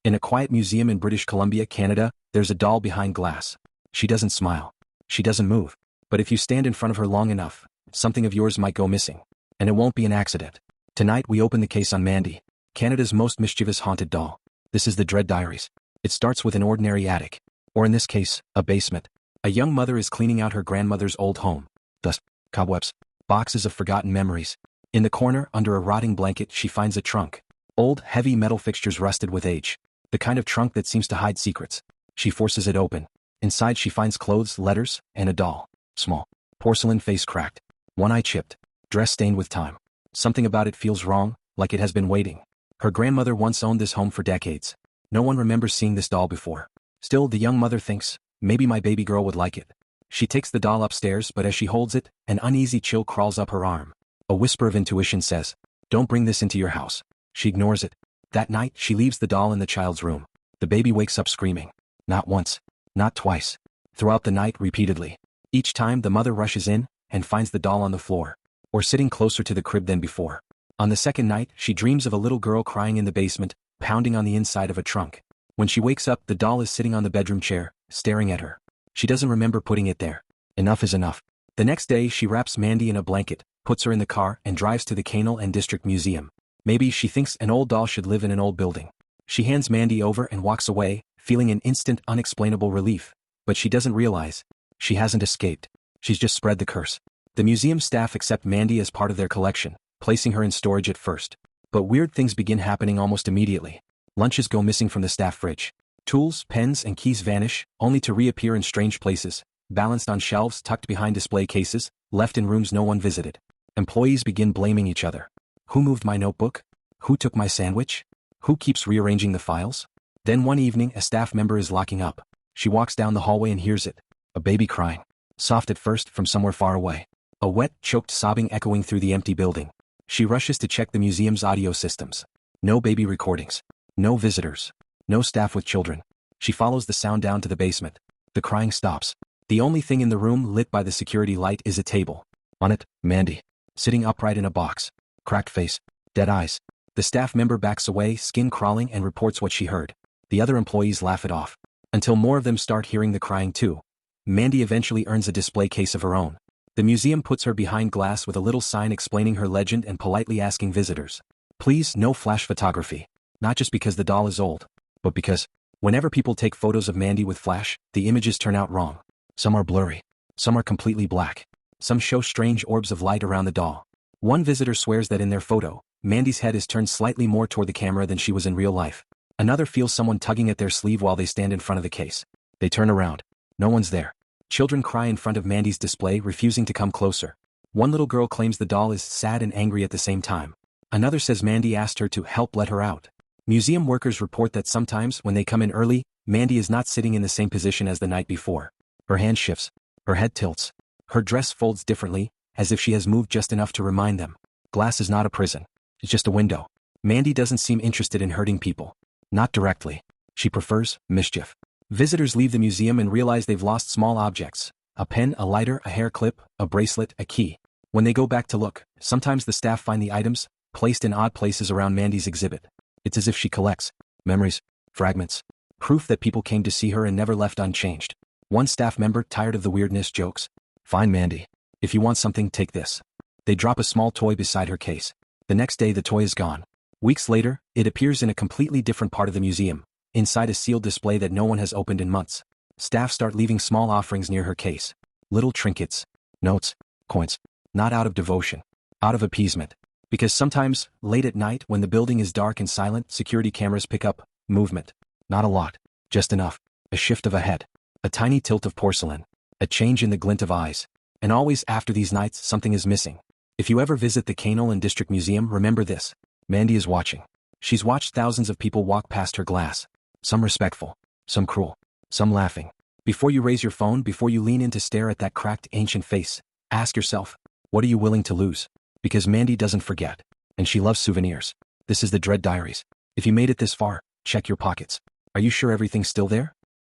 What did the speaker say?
In a quiet museum in British Columbia, Canada, there's a doll behind glass. She doesn't smile. She doesn't move. But if you stand in front of her long enough, something of yours might go missing. And it won't be an accident. Tonight we open the case on Mandy, Canada's most mischievous haunted doll. This is the Dread Diaries. It starts with an ordinary attic. Or in this case, a basement. A young mother is cleaning out her grandmother's old home. Dust, cobwebs, boxes of forgotten memories. In the corner, under a rotting blanket, she finds a trunk. Old, heavy metal fixtures rusted with age. The kind of trunk that seems to hide secrets. She forces it open. Inside she finds clothes, letters, and a doll. Small. Porcelain face cracked. One eye chipped. Dress stained with time. Something about it feels wrong, like it has been waiting. Her grandmother once owned this home for decades. No one remembers seeing this doll before. Still, the young mother thinks, maybe my baby girl would like it. She takes the doll upstairs, but as she holds it, an uneasy chill crawls up her arm. A whisper of intuition says, don't bring this into your house. She ignores it. That night, she leaves the doll in the child's room. The baby wakes up screaming. Not once. Not twice. Throughout the night, repeatedly. Each time, the mother rushes in and finds the doll on the floor, or sitting closer to the crib than before. On the second night, she dreams of a little girl crying in the basement, pounding on the inside of a trunk. When she wakes up, the doll is sitting on the bedroom chair, staring at her. She doesn't remember putting it there. Enough is enough. The next day, she wraps Mandy in a blanket, puts her in the car, and drives to the Canal and District Museum. Maybe she thinks an old doll should live in an old building. She hands Mandy over and walks away, feeling an instant, unexplainable relief. But she doesn't realize. She hasn't escaped. She's just spread the curse. The museum staff accept Mandy as part of their collection, placing her in storage at first. But weird things begin happening almost immediately. Lunches go missing from the staff fridge. Tools, pens, and keys vanish, only to reappear in strange places, balanced on shelves tucked behind display cases, left in rooms no one visited. Employees begin blaming each other. Who moved my notebook? Who took my sandwich? Who keeps rearranging the files? Then one evening, a staff member is locking up. She walks down the hallway and hears it. A baby crying. Soft at first, from somewhere far away. A wet, choked sobbing echoing through the empty building. She rushes to check the museum's audio systems. No baby recordings. No visitors. No staff with children. She follows the sound down to the basement. The crying stops. The only thing in the room lit by the security light is a table. On it, Mandy. Sitting upright in a box. Cracked face. Dead eyes. The staff member backs away, skin crawling, and reports what she heard. The other employees laugh it off. Until more of them start hearing the crying too. Mandy eventually earns a display case of her own. The museum puts her behind glass with a little sign explaining her legend and politely asking visitors. Please, no flash photography. Not just because the doll is old, but because, whenever people take photos of Mandy with flash, the images turn out wrong. Some are blurry. Some are completely black. Some show strange orbs of light around the doll. One visitor swears that in their photo, Mandy's head is turned slightly more toward the camera than she was in real life. Another feels someone tugging at their sleeve while they stand in front of the case. They turn around. No one's there. Children cry in front of Mandy's display, refusing to come closer. One little girl claims the doll is sad and angry at the same time. Another says Mandy asked her to help let her out. Museum workers report that sometimes, when they come in early, Mandy is not sitting in the same position as the night before. Her hand shifts. Her head tilts. Her dress folds differently, as if she has moved just enough to remind them. Glass is not a prison. It's just a window. Mandy doesn't seem interested in hurting people. Not directly. She prefers mischief. Visitors leave the museum and realize they've lost small objects. A pen, a lighter, a hair clip, a bracelet, a key. When they go back to look, sometimes the staff find the items, placed in odd places around Mandy's exhibit. It's as if she collects memories, fragments, proof that people came to see her and never left unchanged. One staff member, tired of the weirdness, jokes, "Fine, Mandy. If you want something, take this." They drop a small toy beside her case. The next day, the toy is gone. Weeks later, it appears in a completely different part of the museum, inside a sealed display that no one has opened in months. Staff start leaving small offerings near her case. Little trinkets, notes, coins. Not out of devotion. Out of appeasement. Because sometimes, late at night, when the building is dark and silent, security cameras pick up movement. Not a lot. Just enough. A shift of a head. A tiny tilt of porcelain. A change in the glint of eyes. And always after these nights, something is missing. If you ever visit the Canal and District Museum, remember this. Mandy is watching. She's watched thousands of people walk past her glass. Some respectful. Some cruel. Some laughing. Before you raise your phone, before you lean in to stare at that cracked, ancient face, ask yourself, what are you willing to lose? Because Mandy doesn't forget. And she loves souvenirs. This is the Dread Diaries. If you made it this far, check your pockets. Are you sure everything's still there?